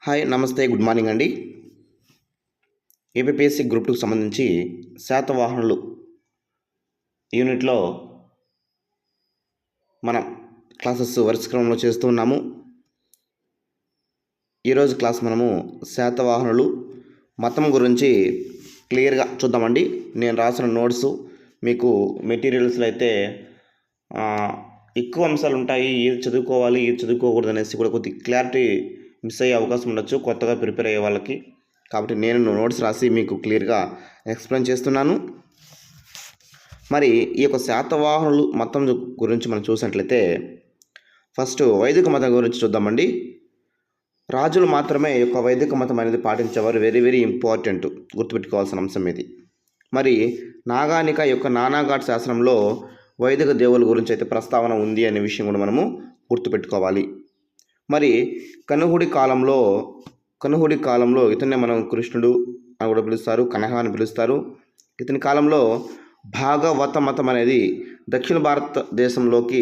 Hi నమస్తే good morning అండి. APSC group 2కి సంబంధించి శాతవాహనులు యూనిట్లో మనం క్లాసెస్ వరుస క్రమంలో చేస్తూ ఉన్నాము. ఈరోజు క్లాస్ మనము శాతవాహనులు మతం గురించి క్లియర్గా చూద్దామండి. నేను రాసిన నోట్స్ మీకు మెటీరియల్స్లో అయితే ఎక్కువ అంశాలు ఉంటాయి, ఏది చదువుకోవాలి ఏది చదువుకోకూడదు అనేసి కూడా కొద్ది క్లారిటీ మిస్ అయ్యే అవకాశం ఉండొచ్చు కొత్తగా ప్రిపేర్ అయ్యే వాళ్ళకి. కాబట్టి నేను నోట్స్ రాసి మీకు క్లియర్గా ఎక్స్ప్లెయిన్ చేస్తున్నాను. మరి ఈ యొక్క శాతవాహనులు మతం గురించి మనం చూసినట్లయితే ఫస్ట్ వైదిక మతం గురించి చూద్దామండి. రాజులు మాత్రమే ఈ యొక్క వైదిక మతం అనేది పాటించేవారు. వెరీ వెరీ ఇంపార్టెంట్, గుర్తుపెట్టుకోవాల్సిన అంశం ఇది. మరి నాగానిక యొక్క నానాఘాట్ శాసనంలో వైదిక దేవుల గురించి అయితే ప్రస్తావన ఉంది అనే విషయం కూడా మనము గుర్తుపెట్టుకోవాలి. మరి కనుహుడి కాలంలో ఇతన్నే మనం కృష్ణుడు అని కూడా పిలుస్తారు, కనహ అని పిలుస్తారు. ఇతని కాలంలో భాగవత మతం అనేది దక్షిణ భారతదేశంలోకి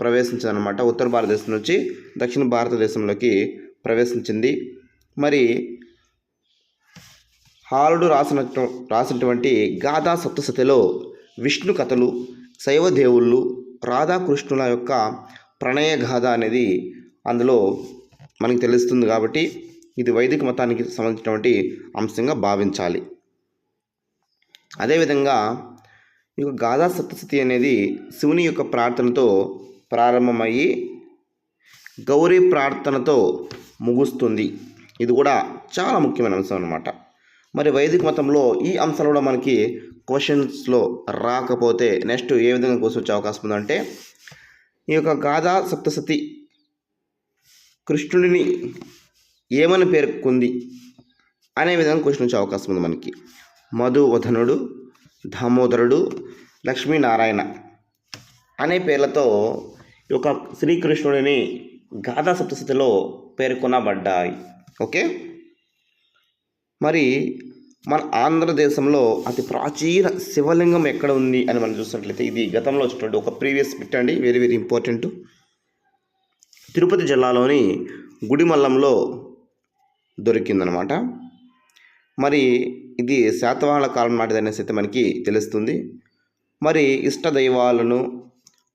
ప్రవేశించిందనమాట. ఉత్తర భారతదేశం నుంచి దక్షిణ భారతదేశంలోకి ప్రవేశించింది. మరి హాలుడు రాసినటువంటి గాథా సప్తశతిలో విష్ణు కథలు, శైవ దేవుళ్ళు, రాధాకృష్ణుల యొక్క ప్రణయ గాథ అనేది అందులో మనకి తెలుస్తుంది. కాబట్టి ఇది వైదిక మతానికి సంబంధించినటువంటి అంశంగా భావించాలి. అదేవిధంగా ఈ యొక్క గాథా సప్తశతి అనేది శివుని యొక్క ప్రార్థనతో ప్రారంభమయ్యి గౌరీ ప్రార్థనతో ముగుస్తుంది. ఇది కూడా చాలా ముఖ్యమైన అంశం అన్నమాట. మరి వైదిక మతంలో ఈ అంశాలు కూడా మనకి క్వశ్చన్స్లో రాకపోతే నెక్స్ట్ ఏ విధంగా క్వశ్చన్ వచ్చే అవకాశం ఉందంటే, ఈ యొక్క గాథా సప్తశతి కృష్ణుడిని ఏమని పేర్కొంది అనే విధంగా క్వశ్చన్ వచ్చే అవకాశం ఉంది మనకి. మధువదనుడు, దామోదరుడు, లక్ష్మీనారాయణ అనే పేర్లతో ఈ యొక్క శ్రీకృష్ణుడిని గాథా సప్తశతిలో పేర్కొనబడ్డాయి. ఓకే. మరి మన ఆంధ్రదేశంలో అతి ప్రాచీన శివలింగం ఎక్కడ ఉంది అని మనం చూసినట్లయితే ఇది గతంలో వచ్చినటువంటి ఒక ప్రీవియస్ బిట్ అండి, వెరీ వెరీ ఇంపార్టెంట్. తిరుపతి జిల్లాలోని గుడిమల్లంలో దొరికిందనమాట. మరి ఇది శాతవాహనుల కాలం నాటిది అనేసి అయితే మనకి తెలుస్తుంది. మరి ఇష్ట దైవాలను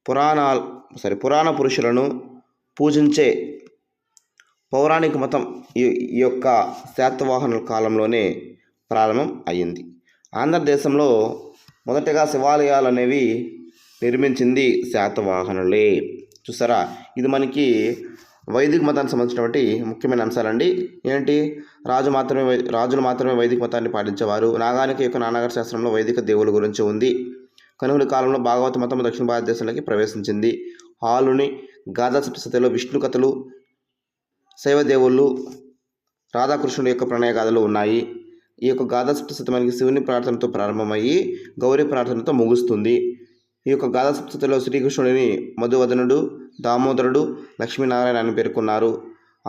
పురాణ పురుషులను పూజించే పౌరాణిక మతం ఈ యొక్క శాతవాహనుల కాలంలోనే ప్రారంభం అయ్యింది. ఆంధ్రదేశంలో మొదటగా శివాలయాలు అనేవి నిర్మించింది శాతవాహనులే. చూసారా, ఇది మనకి వైదిక మతానికి సంబంధించినటువంటి ముఖ్యమైన అంశాలండి. ఏంటి, రాజులు మాత్రమే వైదిక మతాన్ని పాటించేవారు. నాగానిక యొక్క నానాఘాట్ శాస్త్రంలో వైదిక దేవుల గురించి ఉంది. కనుహుడి కాలంలో భాగవత మతం దక్షిణ భారతదేశంలోకి ప్రవేశించింది. హాలుని గాథా సప్తశతిలో విష్ణు కథలు, శైవ దేవుళ్ళు, రాధాకృష్ణుడి యొక్క ప్రణయ గాథలు ఉన్నాయి. ఈ యొక్క గాథా సప్తశతి మనకి శివుని ప్రార్థనతో ప్రారంభమయ్యి గౌరీ ప్రార్థనతో ముగుస్తుంది. ఈ యొక్క గాథా సప్తశతిలో శ్రీకృష్ణుడిని మధువదనుడు, దామోదరుడు, లక్ష్మీనారాయణ అని పేర్కొన్నారు.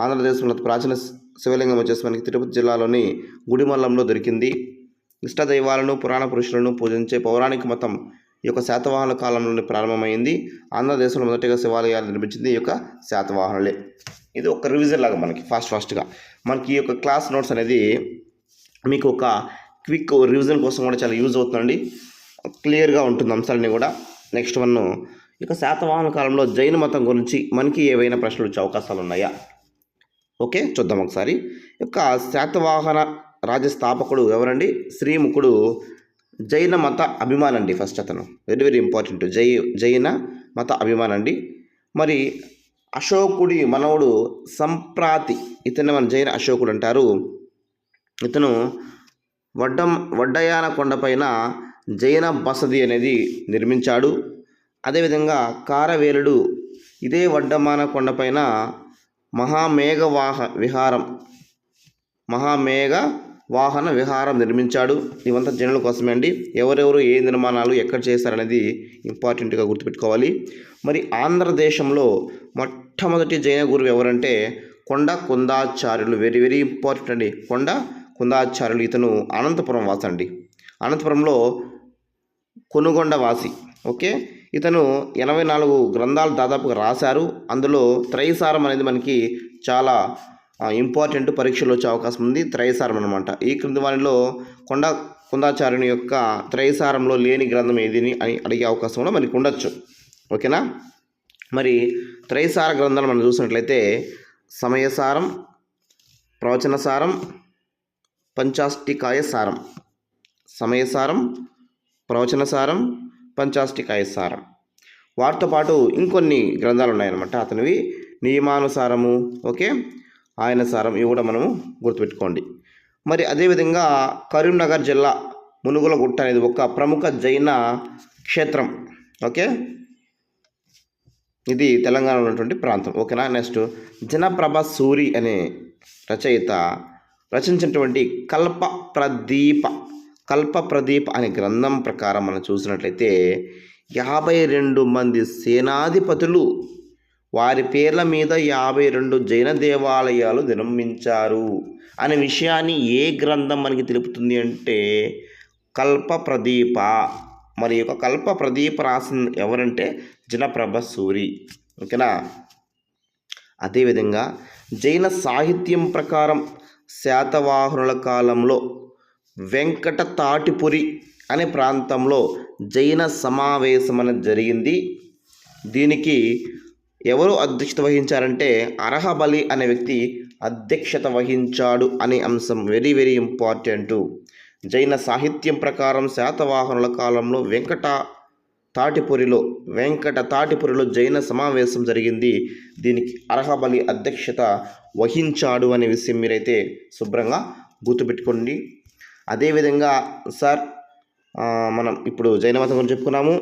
ఆంధ్రదేశంలో ప్రాచీన శివలింగం వచ్చేసి మనకి తిరుపతి జిల్లాలోని గుడిమల్లంలో దొరికింది. ఇష్టదైవాలను పురాణ పురుషులను పూజించే పౌరాణిక మతం ఈ యొక్క శాతవాహనుల కాలంలోనే ప్రారంభమైంది. ఆంధ్రదేశంలో మొదటిగా శివాలయాలు నిర్మించింది ఈ యొక్క శాతవాహనులే. ఇది ఒక రివిజన్ లాగా మనకి ఫాస్ట్గా మనకి ఈ యొక్క క్లాస్ నోట్స్ అనేది మీకు ఒక క్విక్ రివిజన్ కోసం కూడా చాలా యూజ్ అవుతుందండి. క్లియర్గా ఉంటుంది అంశాలన్నీ కూడా. నెక్స్ట్ వన్, ఇక శాతవాహన కాలంలో జైన మతం గురించి మనకి ఏవైనా ప్రశ్నలు వచ్చే అవకాశాలు ఉన్నాయా? ఓకే, చూద్దాం ఒకసారి. యొక్క శాతవాహన రాజ్యస్థాపకుడు ఎవరండి? శ్రీముఖుడు జైన మత అభిమానండి. ఫస్ట్ అతను వెరీ వెరీ ఇంపార్టెంట్, జైన మత అభిమానండి. మరి అశోకుడి మనవుడు సంప్రాతి, ఇతన్ని మన జైన అశోకుడు అంటారు. ఇతను వడ్డయాన కొండపైన జైన బసది అనేది నిర్మించాడు. అదేవిధంగా కారవేలుడు ఇదే వడ్డమాన కొండపైన మహామేఘ వాహన విహారం నిర్మించాడు. ఇవంతా జనుల కోసమే అండి. ఎవరెవరు ఏ నిర్మాణాలు ఎక్కడ చేశారనేది ఇంపార్టెంట్గా గుర్తుపెట్టుకోవాలి. మరి ఆంధ్రదేశంలో మొట్టమొదటి జైన గురువు ఎవరంటే కొండాచార్యులు. వెరీ వెరీ ఇంపార్టెంట్ అండి, కొండాచార్యులు. ఇతను అనంతపురం వాసి అండి, అనంతపురంలో కొనుగొండ వాసి. ఓకే, ఇతను 84 గ్రంథాలు దాదాపుగా రాశారు. అందులో త్రైసారం అనేది మనకి చాలా ఇంపార్టెంట్ పరీక్షలు వచ్చే అవకాశం ఉంది. త్రైసారం అనమాట. ఈ క్రింది వారిలో కుందాచార్యుని యొక్క త్రైసారంలో లేని గ్రంథం ఏది అని అడిగే అవకాశం కూడా మనకి ఉండొచ్చు. ఓకేనా. మరి త్రైసార గ్రంథాలు మనం చూసినట్లయితే సమయసారం, ప్రవచనసారం, పంచాష్టికాయ సారం. సమయసారం, ప్రవచనసారం, పంచాష్టికాయ సారం. వాటితో పాటు ఇంకొన్ని గ్రంథాలు ఉన్నాయన్నమాట. అతనివి నియమానుసారము, ఓకే, ఆయన సారం, ఇవి కూడా మనము గుర్తుపెట్టుకోండి. మరి అదేవిధంగా కరీంనగర్ జిల్లా మునుగులగుట్ట అనేది ఒక ప్రముఖ జైన క్షేత్రం. ఓకే, ఇది తెలంగాణలో ఉన్నటువంటి ప్రాంతం. ఓకేనా. నెక్స్ట్ జనప్రభ సూరి అనే రచయిత రచించినటువంటి కల్పప్రదీప అనే గ్రంథం ప్రకారం మనం చూసినట్లయితే 52 మంది సేనాధిపతులు వారి పేర్ల మీద 52 జైన దేవాలయాలు నిర్మించారు అనే విషయాన్ని ఏ గ్రంథం మనకి తెలుపుతుంది అంటే కల్పప్రదీప. మరి యొక్క కల్పప్రదీప రాసిన ఎవరంటే జనప్రభ సూరి. ఓకేనా. అదేవిధంగా జైన సాహిత్యం ప్రకారం శాతవాహనుల కాలంలో వెంకట తాటిపురి అనే ప్రాంతంలో జైన సమావేశం అనేది జరిగింది. దీనికి ఎవరు అధ్యక్షత వహించారంటే అర్హబలి అనే వ్యక్తి అధ్యక్షత వహించాడు అనే అంశం వెరీ వెరీ ఇంపార్టెంట్. జైన సాహిత్యం ప్రకారం శాతవాహనుల కాలంలో వెంకట తాటిపురిలో జైన సమావేశం జరిగింది. దీనికి అర్హబలి అధ్యక్షత వహించాడు అనే విషయం మీరైతే శుభ్రంగా గుర్తుపెట్టుకోండి. అదేవిధంగా సార్ మనం ఇప్పుడు జైన మతం గురించి చెప్పుకున్నాము.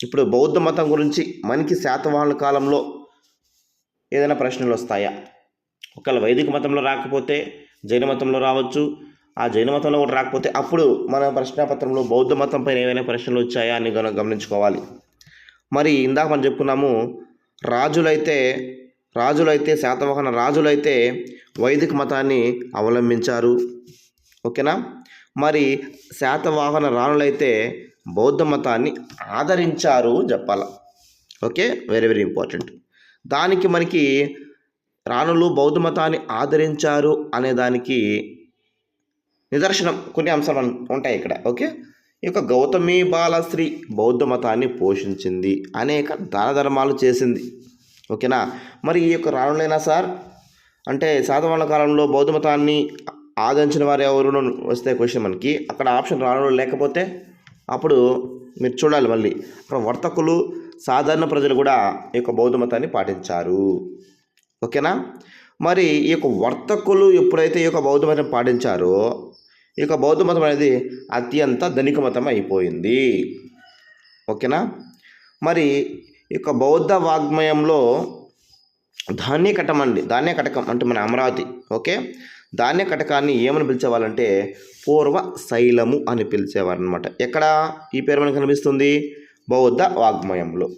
ఇప్పుడు బౌద్ధ మతం గురించి మనకి శాతవాహనుల కాలంలో ఏదైనా ప్రశ్నలు వస్తాయా? ఒకవేళ వైదిక మతంలో రాకపోతే జైన మతంలో రావచ్చు. ఆ జైన మతంలో కూడా రాకపోతే అప్పుడు మన ప్రశ్నాపత్రంలో బౌద్ధ మతం పైన ఏమైనా ప్రశ్నలు వచ్చాయా అని గమనించుకోవాలి. మరి ఇందాక మనం చెప్పుకున్నాము, రాజులైతే శాతవాహన రాజులైతే వైదిక మతాన్ని అవలంబించారు. ఓకేనా. మరి శాతవాహన రాణులైతే బౌద్ధ మతాన్ని ఆదరించారు చెప్పాల. Okay, very very important. దానికి మనకి రాణులు బౌద్ధ మతాన్ని ఆదరించారు అనే దానికి నిదర్శనం కొన్ని అంశాలు ఉంటాయి ఇక్కడ. ఓకే, ఈ యొక్క గౌతమి బాలశ్రీ బౌద్ధ మతాన్ని పోషించింది, అనేక దాన ధర్మాలు చేసింది. ఓకేనా. మరి ఈ యొక్క రాణులైనా సార్ అంటే శాతవాహన కాలంలో బౌద్ధ మతాన్ని ఆదరించిన వారు ఎవరు వస్తే క్వశ్చన్ మనకి అక్కడ ఆప్షన్ రాణులు లేకపోతే అప్పుడు మీరు చూడాలి. మళ్ళీ అక్కడ వర్తకులు సాధారణ ప్రజలు కూడా ఈ యొక్క బౌద్ధ మతాన్ని పాటించారు. ఓకేనా. మరి ఈ యొక్క వర్తకులు ఎప్పుడైతే ఈ యొక్క బౌద్ధ మతం పాటించారో ఈ యొక్క బౌద్ధ మతం అనేది అత్యంత ధనిక మతం అయిపోయింది. ఓకేనా. మరి ఈ యొక్క బౌద్ధ వాగ్మయంలో ధాన్యకటకం అంటే మన అమరావతి. ఓకే, ధాన్యకటకాన్ని ఏమని పిలిచేవాళ్ళంటే పూర్వ శైలము అని పిలిచేవారు అనమాట. ఎక్కడ ఈ పేరు మనకు కనిపిస్తుంది? బౌద్ధ వాగ్మయంలో.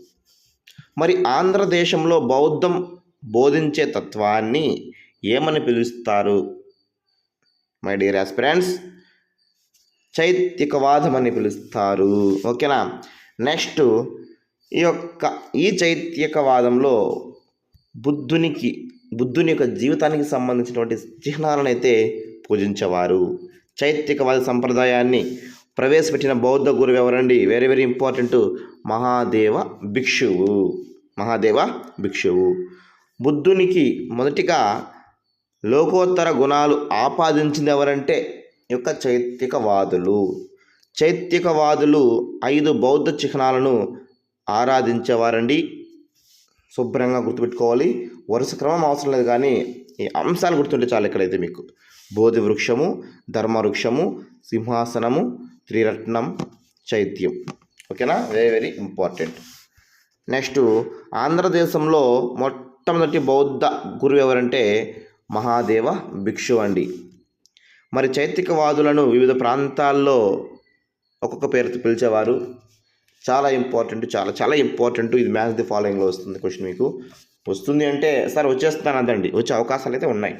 మరి ఆంధ్రదేశంలో బౌద్ధం బోధించే తత్వాన్ని ఏమని పిలుస్తారు మై డియర్ ఆస్పిరెంట్స్? చైత్యకవాదం అని పిలుస్తారు. ఓకేనా. నెక్స్ట్ ఈ చైత్యకవాదంలో బుద్ధుని యొక్క జీవితానికి సంబంధించినటువంటి చిహ్నాలను అయితే పూజించేవారు. చైత్యకవాద సంప్రదాయాన్ని ప్రవేశపెట్టిన బౌద్ధ గురువు ఎవరండి? వెరీ వెరీ ఇంపార్టెంట్, మహాదేవ భిక్షువు. బుద్ధునికి మొదటిగా లోకోత్తర గుణాలు ఆపాదించింది ఎవరంటే ఈ యొక్క చైత్యకవాదులు 5 బౌద్ధ చిహ్నాలను ఆరాధించేవారండి. శుభ్రంగా గుర్తుపెట్టుకోవాలి. వరుస క్రమం అవసరం లేదు, కానీ ఈ అంశాలు గుర్తుంటే చాలు. ఇక్కడైతే మీకు బోధి వృక్షము, ధర్మ వృక్షము, సింహాసనము, త్రిరత్నం, చైత్యం. ఓకేనా, వెరీ వెరీ ఇంపార్టెంట్. నెక్స్ట్ ఆంధ్రదేశంలో మొట్టమొదటి బౌద్ధ గురువు ఎవరంటే మహాదేవ భిక్షువు అండి. మరి చైత్యకవాదులను వివిధ ప్రాంతాల్లో ఒక్కొక్క పేరుతో పిలిచేవారు. చాలా ఇంపార్టెంట్, చాలా చాలా ఇంపార్టెంట్. ఇది మ్యాచ్ ది ఫాలోయింగ్లో వస్తుంది క్వశ్చన్. మీకు వస్తుంది అంటే సార్ వచ్చేస్తాను అదండి, వచ్చే అవకాశాలు అయితే ఉన్నాయి.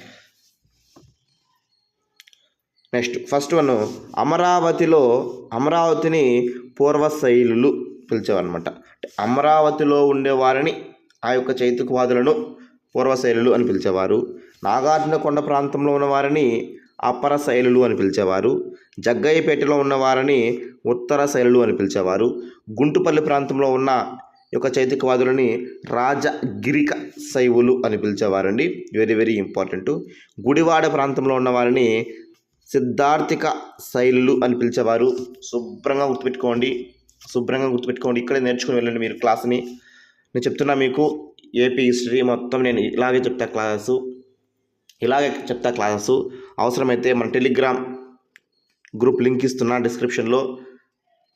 నెక్స్ట్ ఫస్ట్ వన్, అమరావతిని పూర్వశైలులు పిలిచేవారు అనమాట. అమరావతిలో ఉండేవారిని ఆ యొక్క చైత్యకవాదులను పూర్వశైలులు అని పిలిచేవారు. నాగార్జునకొండ ప్రాంతంలో ఉన్న వారిని అపర శైలులు అని పిలిచేవారు. జగ్గయ్యపేటలో ఉన్న వారిని ఉత్తర శైలులు అని పిలిచేవారు. గుంటుపల్లి ప్రాంతంలో ఉన్న యొక్క చైతికవాదులని రాజగిరిక శైవులు అని పిలిచేవారండి. Very very important. గుడివాడ ప్రాంతంలో ఉన్న వారిని సిద్ధార్థిక శైలులు అని పిలిచేవారు. శుభ్రంగా గుర్తుపెట్టుకోండి. ఇక్కడే నేర్చుకుని వెళ్ళండి మీరు క్లాస్ని. నేను చెప్తున్నా మీకు ఏపీ హిస్టరీ మొత్తం నేను ఇలాగే చెప్తా క్లాసెస్. అవసరమైతే మన టెలిగ్రామ్ గ్రూప్ లింక్ ఇస్తున్నా డిస్క్రిప్షన్లో,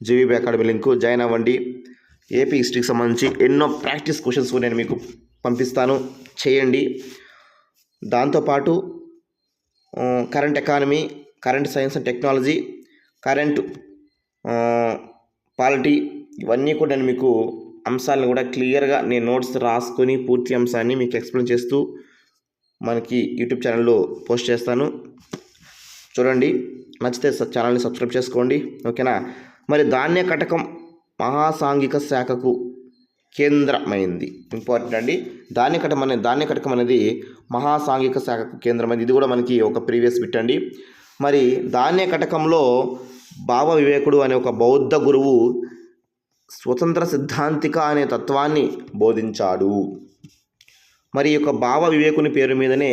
జీవీబీ అకాడమీ లింకు, జాయిన్ అవ్వండి. ఏపీ హిస్టరీకి సంబంధించి ఎన్నో ప్రాక్టీస్ క్వశ్చన్స్ నేను మీకు పంపిస్తాను, చేయండి. దాంతోపాటు current economy, current science and technology, current polity, ఇవన్నీ కూడా నేను మీకు అంశాలను కూడా క్లియర్గా నేను నోట్స్ రాసుకొని పూర్తి అంశాన్ని మీకు ఎక్స్ప్లెయిన్ చేస్తూ మనకి యూట్యూబ్ ఛానల్లో పోస్ట్ చేస్తాను. చూడండి, నచ్చితే ఛానల్ని సబ్స్క్రైబ్ చేసుకోండి, ఓకేనా. మరి ధాన్య కటకం మహాసాంఘిక శాఖకు కేంద్రమైంది. ఇంపార్టెంట్ అండి. ధాన్య కటకం అనేది మహాసాంఘిక శాఖకు కేంద్రమైంది. ఇది కూడా మనకి ఒక ప్రీవియస్ బిట్ అండి. మరి ధాన్య కటకంలో భావ వివేకుడు అనే ఒక బౌద్ధ గురువు స్వతంత్ర సిద్ధాంతిక అనే తత్వాన్ని బోధించాడు. మరి ఈ యొక్క భావ వివేకుని పేరు మీదనే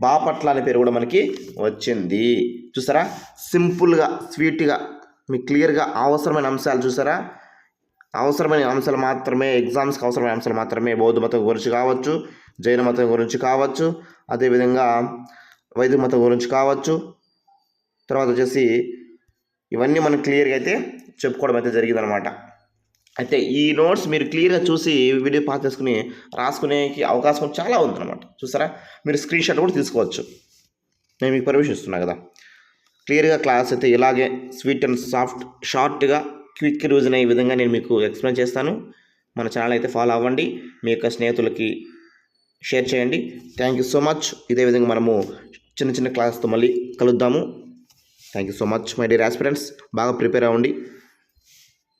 బాపట్ల అనే పేరు కూడా మనకి వచ్చింది. చూసారా, సింపుల్గా స్వీట్గా మీకు క్లియర్గా అవసరమైన అంశాలు చూసారా, అవసరమైన అంశాలు మాత్రమే, ఎగ్జామ్స్కి అవసరమైన అంశాలు మాత్రమే. బౌద్ధ మతం గురించి కావచ్చు, జైన మతం గురించి కావచ్చు, అదేవిధంగా వైదిక మతం గురించి కావచ్చు. తర్వాత వచ్చేసి ఇవన్నీ మనం క్లియర్గా అయితే చెప్పుకోవడం అయితే జరిగిందనమాట. అయితే ఈ నోట్స్ మీరు క్లియర్గా చూసి వీడియో పాస్ చేసుకుని రాసుకునేకి అవకాశం చాలా ఉందన్నమాట. చూసారా, మీరు స్క్రీన్ షాట్ కూడా తీసుకోవచ్చు. నేను మీకు పర్మిషన్ ఇస్తున్నా కదా. క్లియర్గా క్లాస్ అయితే ఇలాగే స్వీట్ అండ్ సాఫ్ట్ షార్ట్గా క్విక్ రివిజన్ అయ్యే విధంగా నేను మీకు ఎక్స్ప్లెయిన్ చేస్తాను. మన ఛానల్ అయితే ఫాలో అవ్వండి, మీ యొక్క స్నేహితులకి షేర్ చేయండి. Thank you so much. ఇదే విధంగా మనము చిన్న క్లాస్తో మళ్ళీ కలుద్దాము. Thank you so much my dear aspirants. బాగా ప్రిపేర్ అవ్వండి.